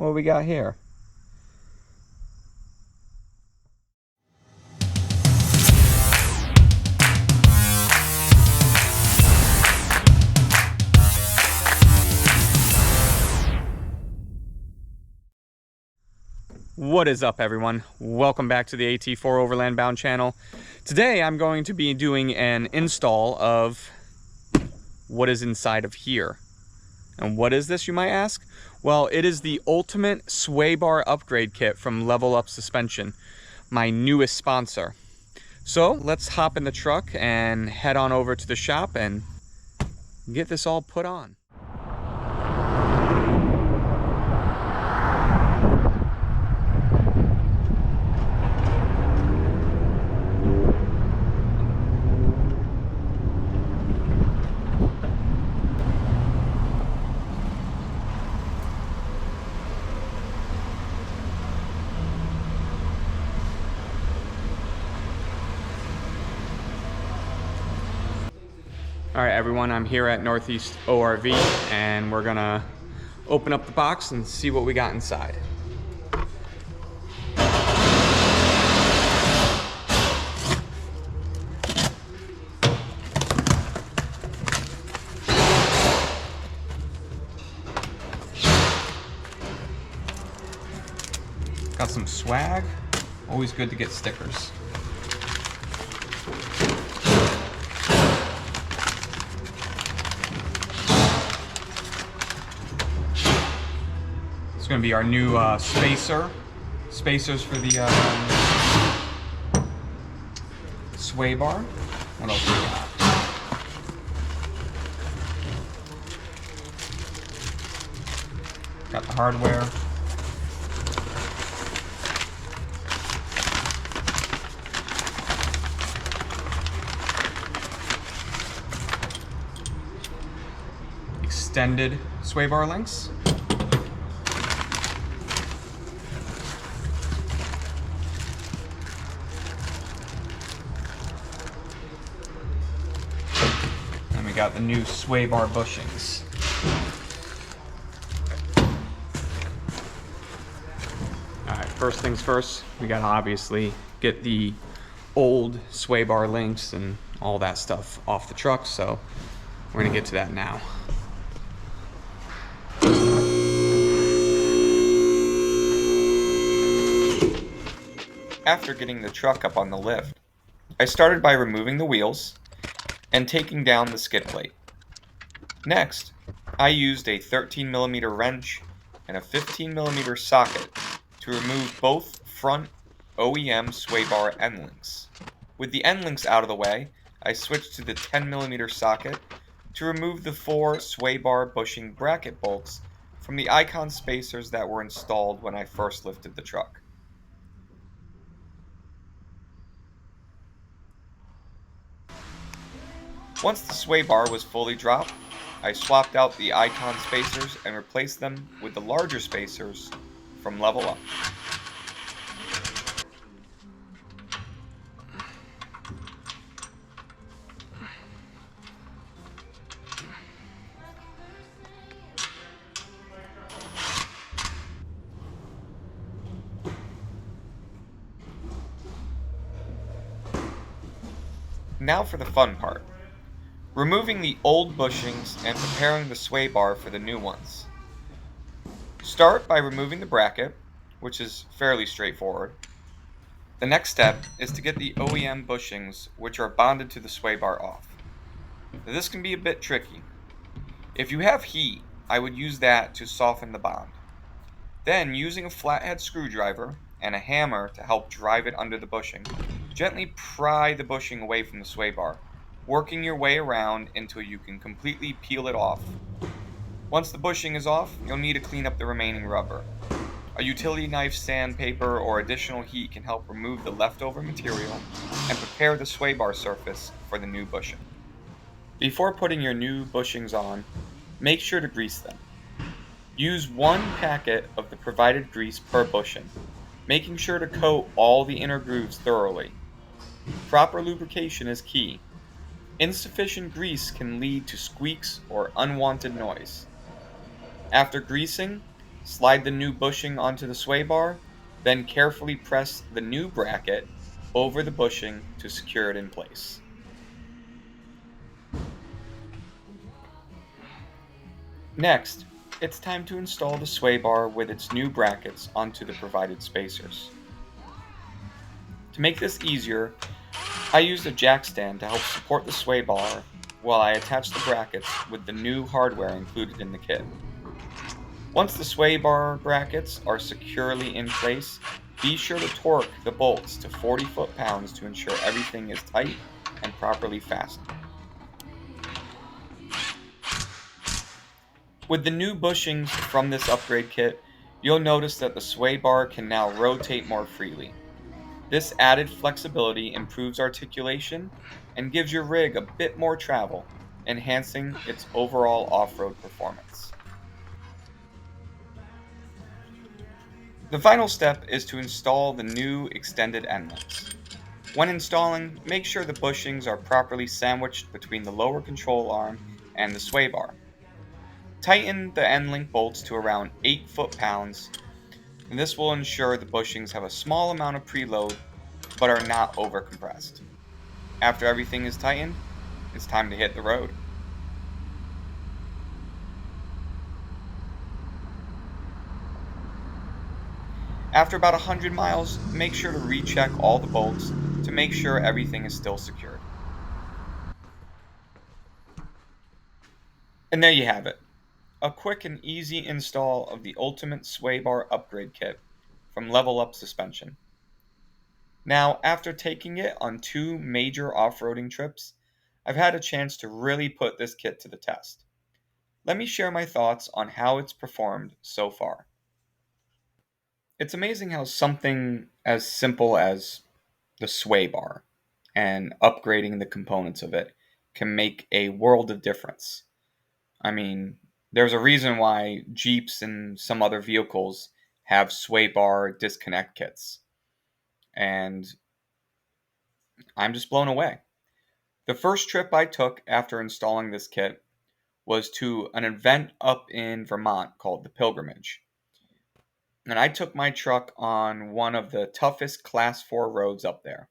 What do we got here? What is up, everyone? Welcome back to the AT4 Overland Bound channel. Today I'm going to be doing an install of what is inside of here. And what is this, you might ask? Well, it is the ultimate sway bar upgrade kit from Level Up Suspension, my newest sponsor. So let's hop in the truck and head on over to the shop and get this all put on. All right, everyone, I'm here at Northeast ORV and we're gonna open up the box and see what we got inside. Got some swag, always good to get stickers. It's going to be our new spacers for the sway bar. What else we got? Got the hardware. Extended sway bar links. And we got the new sway bar bushings. Alright, first things first, we gotta obviously get the old sway bar links and all that stuff off the truck, so we're gonna get to that now. After getting the truck up on the lift, I started by removing the wheels and taking down the skid plate. Next, I used a 13mm wrench and a 15mm socket to remove both front OEM sway bar end links. With the end links out of the way, I switched to the 10mm socket to remove the 4 sway bar bushing bracket bolts from the icon spacers that were installed when I first lifted the truck. Once the sway bar was fully dropped, I swapped out the icon spacers and replaced them with the larger spacers from Level Up. Now for the fun part. Removing the old bushings and preparing the sway bar for the new ones. Start by removing the bracket, which is fairly straightforward. The next step is to get the OEM bushings, which are bonded to the sway bar, off. Now, this can be a bit tricky. If you have heat, I would use that to soften the bond. Then, using a flathead screwdriver and a hammer to help drive it under the bushing, gently pry the bushing away from the sway bar, working your way around until you can completely peel it off. Once the bushing is off, you'll need to clean up the remaining rubber. A utility knife, sandpaper, or additional heat can help remove the leftover material and prepare the sway bar surface for the new bushing. Before putting your new bushings on, make sure to grease them. Use 1 packet of the provided grease per bushing, making sure to coat all the inner grooves thoroughly. Proper lubrication is key. Insufficient grease can lead to squeaks or unwanted noise. After greasing, Slide the new bushing onto the sway bar, then carefully press the new bracket over the bushing to secure it in place. Next, it's time to install the sway bar with its new brackets onto the provided spacers. To make this easier, I used a jack stand to help support the sway bar while I attached the brackets with the new hardware included in the kit. Once the sway bar brackets are securely in place, be sure to torque the bolts to 40 foot-pounds to ensure everything is tight and properly fastened. With the new bushings from this upgrade kit, you'll notice that the sway bar can now rotate more freely. This added flexibility improves articulation and gives your rig a bit more travel, enhancing its overall off-road performance. The final step is to install the new extended end links. When installing, make sure the bushings are properly sandwiched between the lower control arm and the sway bar. Tighten the end link bolts to around 8 foot-pounds, and this will ensure the bushings have a small amount of preload but are not overcompressed. After everything is tightened, it's time to hit the road. After about 100 miles, make sure to recheck all the bolts to make sure everything is still secured. And there you have it. A quick and easy install of the ultimate sway bar upgrade kit from Level Up Suspension. Now, after taking it on 2 major off-roading trips, I've had a chance to really put this kit to the test. Let me share my thoughts on how it's performed so far. It's amazing how something as simple as the sway bar and upgrading the components of it can make a world of difference. I mean, there's a reason why Jeeps and some other vehicles have sway bar disconnect kits. And I'm just blown away. The first trip I took after installing this kit was to an event up in Vermont called the Pilgrimage. And I took my truck on one of the toughest Class 4 roads up there.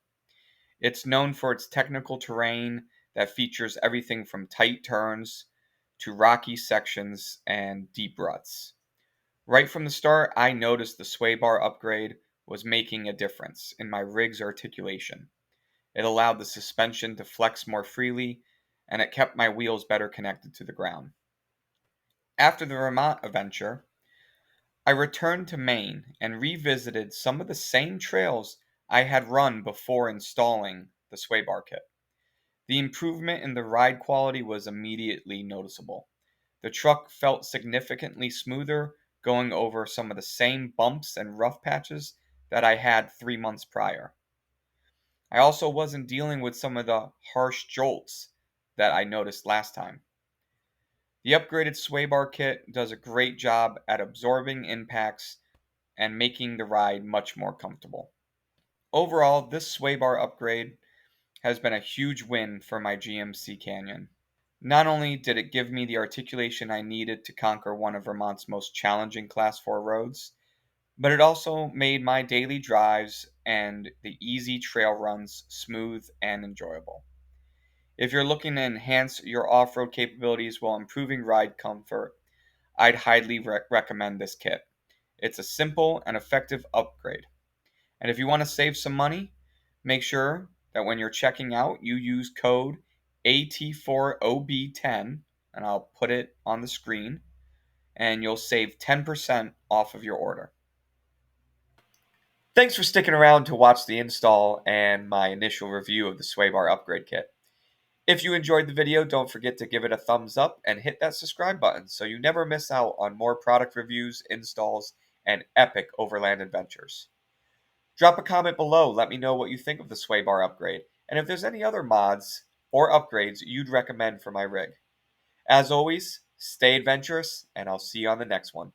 It's known for its technical terrain that features everything from tight turns to rocky sections and deep ruts. Right from the start, I noticed the sway bar upgrade was making a difference in my rig's articulation. It allowed the suspension to flex more freely, and it kept my wheels better connected to the ground. After the Vermont adventure, I returned to Maine and revisited some of the same trails I had run before installing the sway bar kit. The improvement in the ride quality was immediately noticeable. The truck felt significantly smoother going over some of the same bumps and rough patches that I had 3 months prior. I also wasn't dealing with some of the harsh jolts that I noticed last time. The upgraded sway bar kit does a great job at absorbing impacts and making the ride much more comfortable. Overall, this sway bar upgrade has been a huge win for my GMC Canyon. Not only did it give me the articulation I needed to conquer one of Vermont's most challenging Class 4 roads, but it also made my daily drives and the easy trail runs smooth and enjoyable. If you're looking to enhance your off-road capabilities while improving ride comfort, I'd highly recommend this kit. It's a simple and effective upgrade. And if you want to save some money, make sure that when you're checking out, you use code AT4OB10, and I'll put it on the screen, and you'll save 10% off of your order. Thanks for sticking around to watch the install and my initial review of the sway bar upgrade kit. If you enjoyed the video, don't forget to give it a thumbs up and hit that subscribe button so you never miss out on more product reviews, installs, and epic overland adventures. Drop a comment below, let me know what you think of the sway bar upgrade, and if there's any other mods or upgrades you'd recommend for my rig. As always, stay adventurous, and I'll see you on the next one.